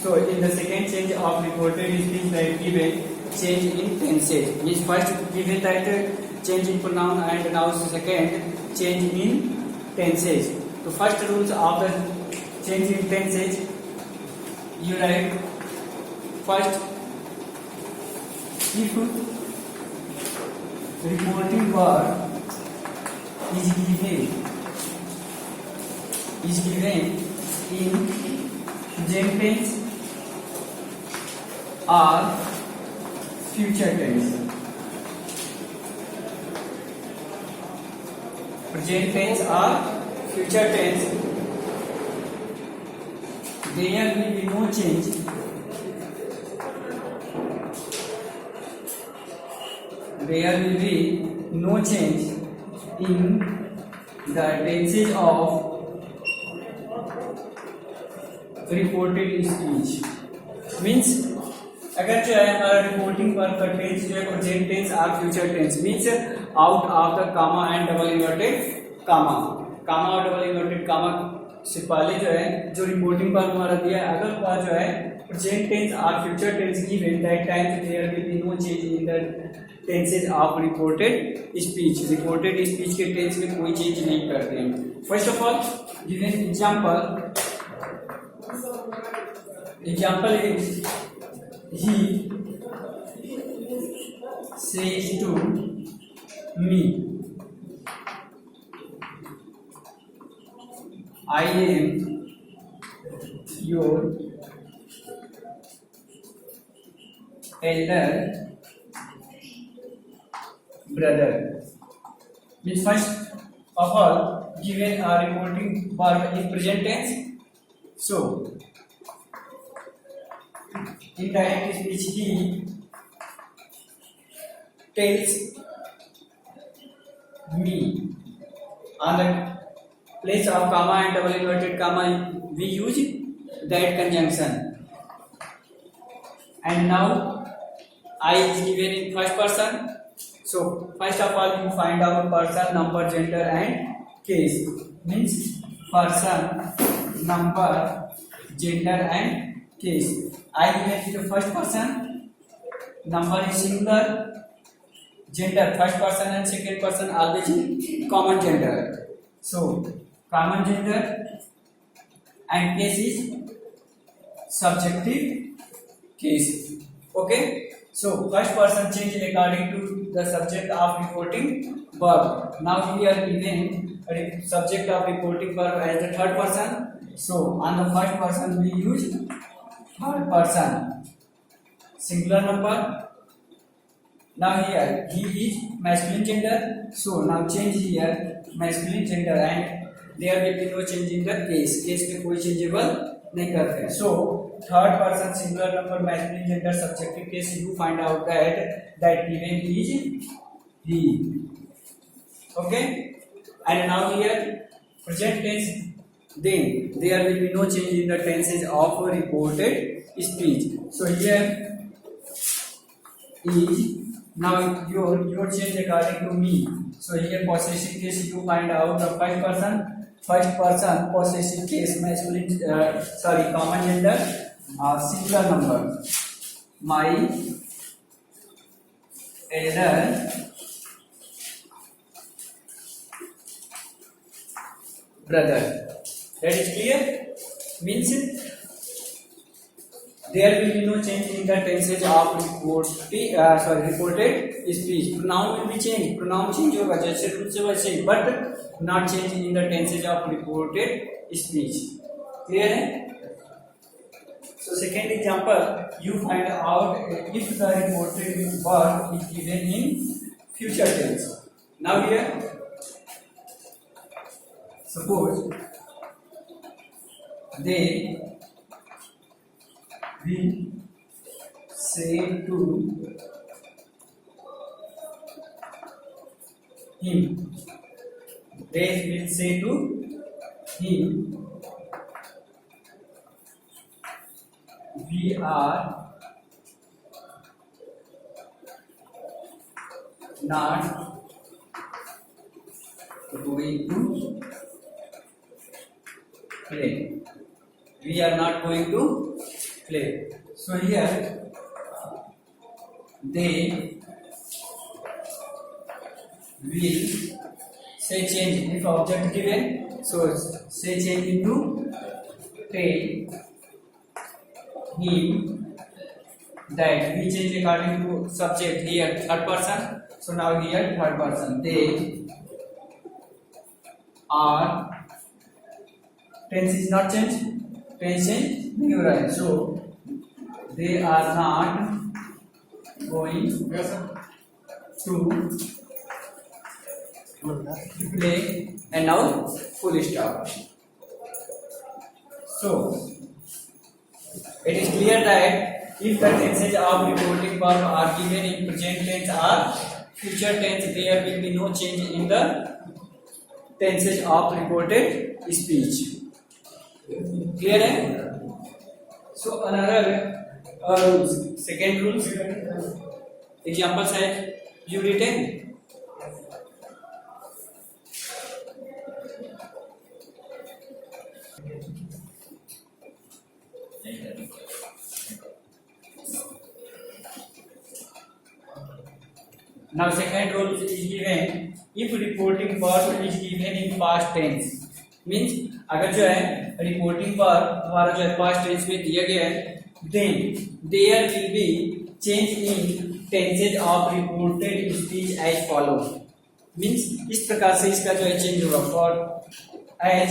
So in the second change of reported speech that given change in tenses. Means first given that change in pronoun and now second change in tenses. The first rules of the change in tenses, you write first if reporting word is given in present tense or future tense. Present tense or future tense, there will be no change. There will be no change in the tenses of reported speech. Means अगर जो है हमारा reporting verb का tense जो है present tense और future tense means out of the comma and double inverted comma और double inverted कामा से पहले जो है जो रिपोर्टिंग वर्ब हमारा दिया है, अगर वह जो है प्रेजेंट टेंस और future tense given that time there will be no change in the tenses of reported speech. Reported speech के टेंस में कोई चेंज नहीं करते हैं. First of all given example is he says to me, I am your elder brother. Means first of all given a reporting verb in present tense. So in direct speech he tells me. On the place of comma and double inverted comma we use that conjunction. And now I is given in first person. So first of all you find out person, number, gender and case. Means person, number, gender and case. I is the first person, number is singular, gender first person and second person always common gender. So common gender and case is subjective case. Okay, so first person change according to the subject of reporting verb. Now here given subject of reporting verb as the third person. So on the first person we use third person, singular number. Now here he is masculine gender. So now change here masculine gender and there will be no change in the case. Case में कोई changeable नहीं करते. So third person singular number masculine gender subjective case you find out that given is he. Okay, and now here present tense. Then there will be no change in the tenses of reported speech. So here is now your change according to me. So here possessive case you find out the first person possessive case masculine common gender singular number, my elder brother. That is clear. Means there will be no change in the tenses of reported speech. Pronoun will be changed. Pronoun change होगा जैसे रूप से वैसे, but not change in the tenses of reported speech. Clear है? So second example, you find out if the reported verb is given in future tense. Now here, suppose they will say to him. They will say to him, we are not going to play. We are not going to play. So here they will say change if object given. So say change into tell him that we change according to subject here third person. So now here third person. They are, tense is not changed, tense change neural. So they are not going to play, and now full stop. So it is clear that if the tenses of reporting verb are given in present tense or future tense, there will be no change in the tenses of reported speech. Clear hai? So another second rule, examples have you written? Now second rule is given if reporting verb is given in past tense, means अगर जो है reporting verb हमारा जो है past tense में दिया गया है, then there will be change in tenses of reported speech as follow. Means इस प्रकार से इसका जो है change होगा. For as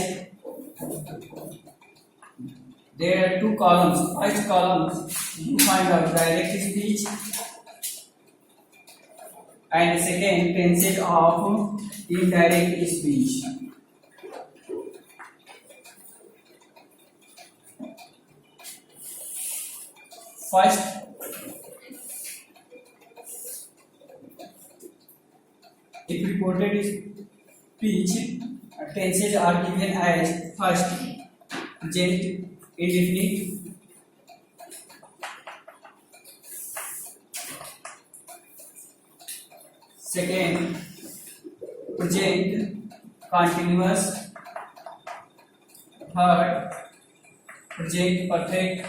there are two columns. First column you find out direct speech, and second tenses of indirect speech. First, if reported speech tenses are given as first present indefinite, second present continuous, third present perfect,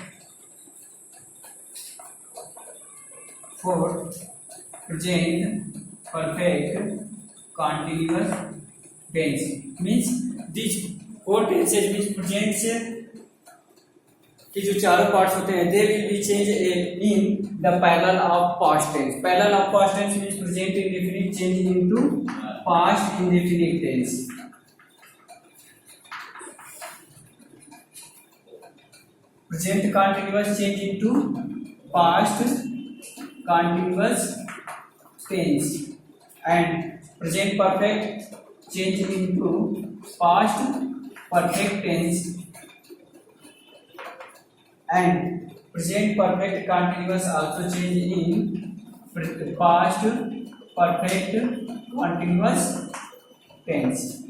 fourth present perfect continuous tense. Means these four tenses means present से कि जो चारों parts होते हैं they will be changed in the parallel of past tense. Parallel of past tense means present indefinite change into past indefinite tense. Present continuous change into past continuous tense, and present perfect change into past perfect tense, and present perfect continuous also change in past perfect continuous tense.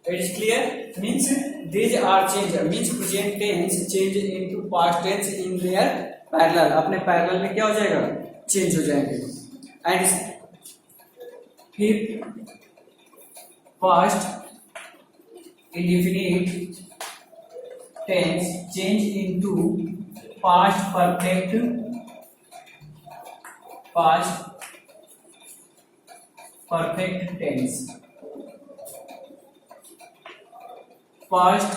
It is clear? Means these are change, means present tense change into past tense in their parallel. अपने parallel में क्या हो जाएगा? Change हो जाएंगे. And fifth, past indefinite tense change into past perfect tense. Past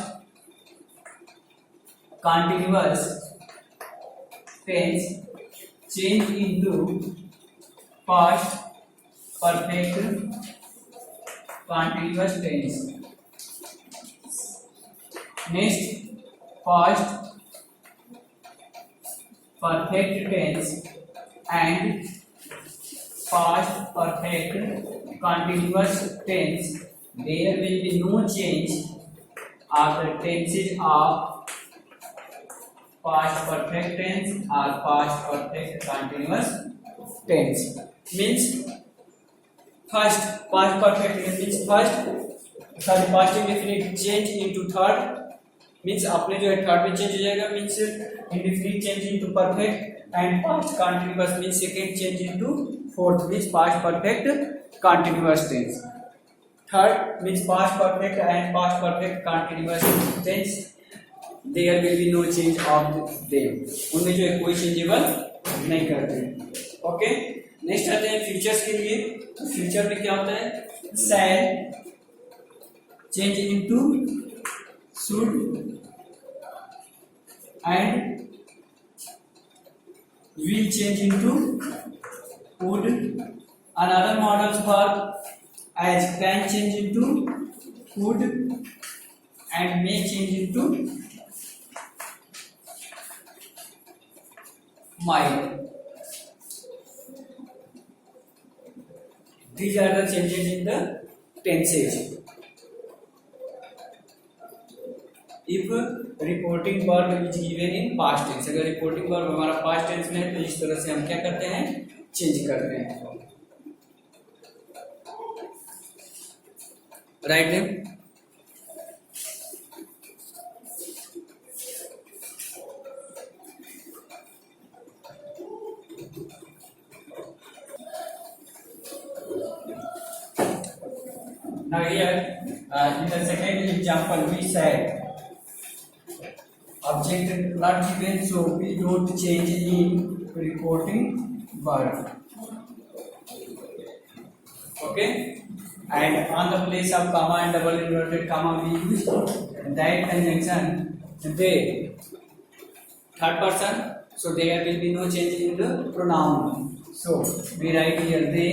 continuous tense change into past perfect continuous tense. Next, past perfect tense and past perfect continuous tense, there will be no change of the tenses of past perfect tense or past perfect continuous tense. Means first past perfect means past indefinite change into third, means अपने जो है third में change हो जाएगा, means indefinite change into perfect, and past continuous means second change into fourth, means past perfect continuous tense. Third means past perfect and past perfect continuous tense. There will be no change of them, उनमें जो है कोई changeable नहीं करते। Okay, next आते हैं futures के लिए। तो फ्यूचर में क्या होता है, शैल change into should and will change into would. Another models for as can change into would and may change into might. These are the changes in the tenses. If reporting verb is given in past tense, अगर reporting verb हमारा past tense में है तो इस तरह से हम क्या करते हैं, चेंज करते हैं। Write name, now here in the second example we said object not given, so we don't change in reporting verb. Okay, and on the place of comma and double inverted comma we use that conjunction they, third person, so there will be no change in the pronoun, so we write here they.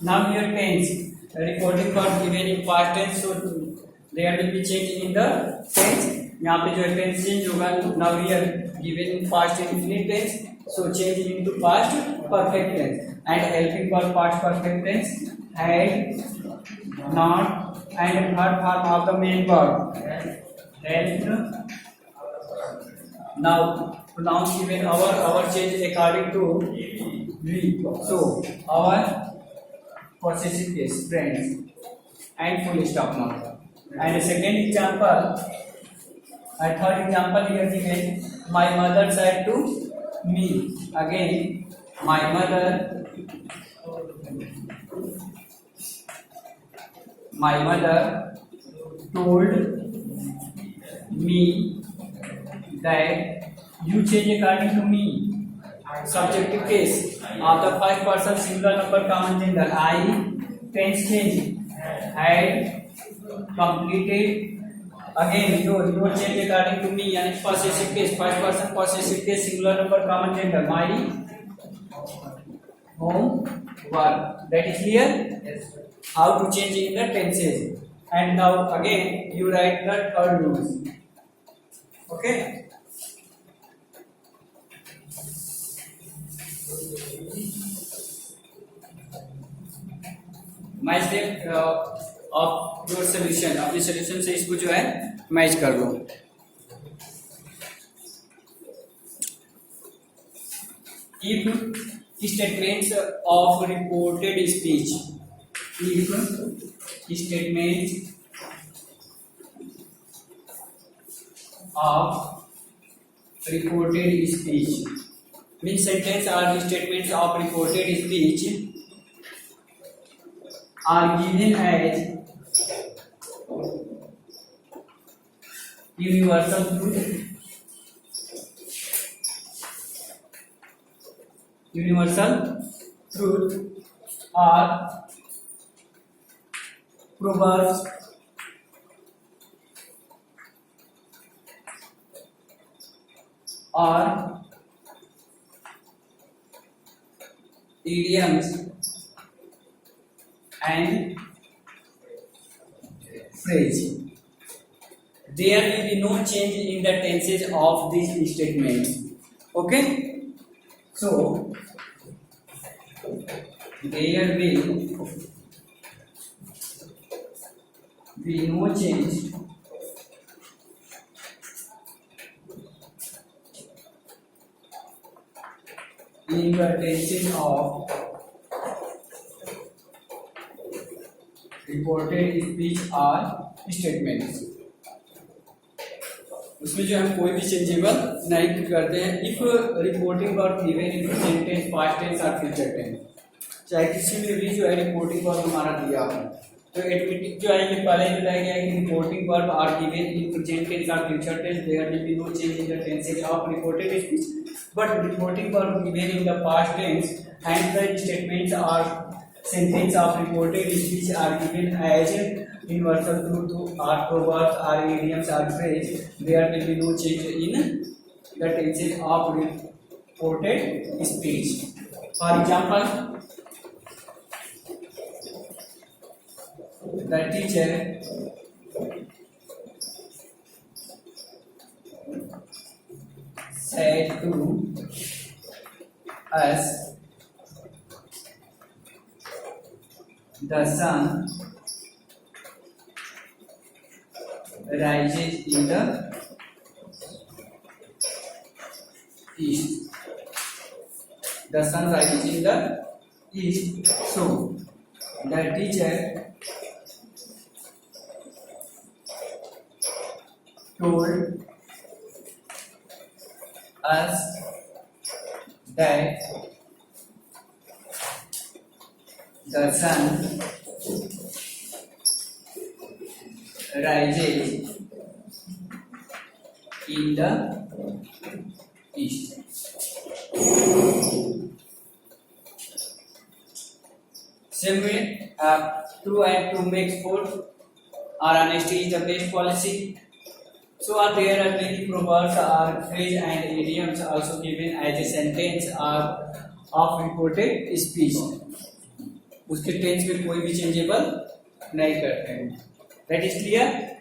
Now here tense, reporting verb given in past tense, so there will be change in the tense, यहाँ पे जो है tense change होगा। Now here given in past infinite tense, so change into past perfect tense and helping for past perfect tense had not and third form of the main verb helped. Now pronouns given our change according to we, so our possessive case friends and full stop now. And second example, and third example here given, my mother said to me. Again, my mother told me that you change according to me. Subjective case of the first person singular number common gender, I tense change had completed. Again, your change according to me, यानी possessive case, first person possessive case, singular number common gender, my home work. That is clear? Yes. How to change in the tenses. And now again you write the third rules. Okay. My step of your solution, अपने solution से इसको जो है match कर लो। If statements of reported speech, if statements of reported speech, means sentence or statements of reported speech are given as universal truth, or proverbs, or idioms and phrase. There will be no change in the tenses of these statements. Okay, so there will be no change in the tenses of reported speech or statements. उसमें जो हम कोई भी changeable नहीं करते हैं। If reporting verb given in present tense, past tense और future tense, चाहे किसी में भी जो है रिपोर्टिंग वर्ब हमारा दिया हो तो एडजेक्टिव जो है ये पहले ही बताया गया है कि reporting verb are given in present tense और future tense, there will be no change in the tenses of reported speech, but reporting verb given in the past tense and the statements और sentence of reported speech are given as universal truth or proverbs or idioms or phrase, there will be no change in the tenses of reported speech. For example, the teacher said to us, the sun rises in the east. The sun rises in the east. So, the teacher told us that the sun rises in the east. Same way, true and true makes fourth, or honesty is the best policy. So there are many proverbs or phrase and idioms also given as a sentence or of reported speech. उसके tense में कोई भी changeable नहीं करते हैं. That is clear.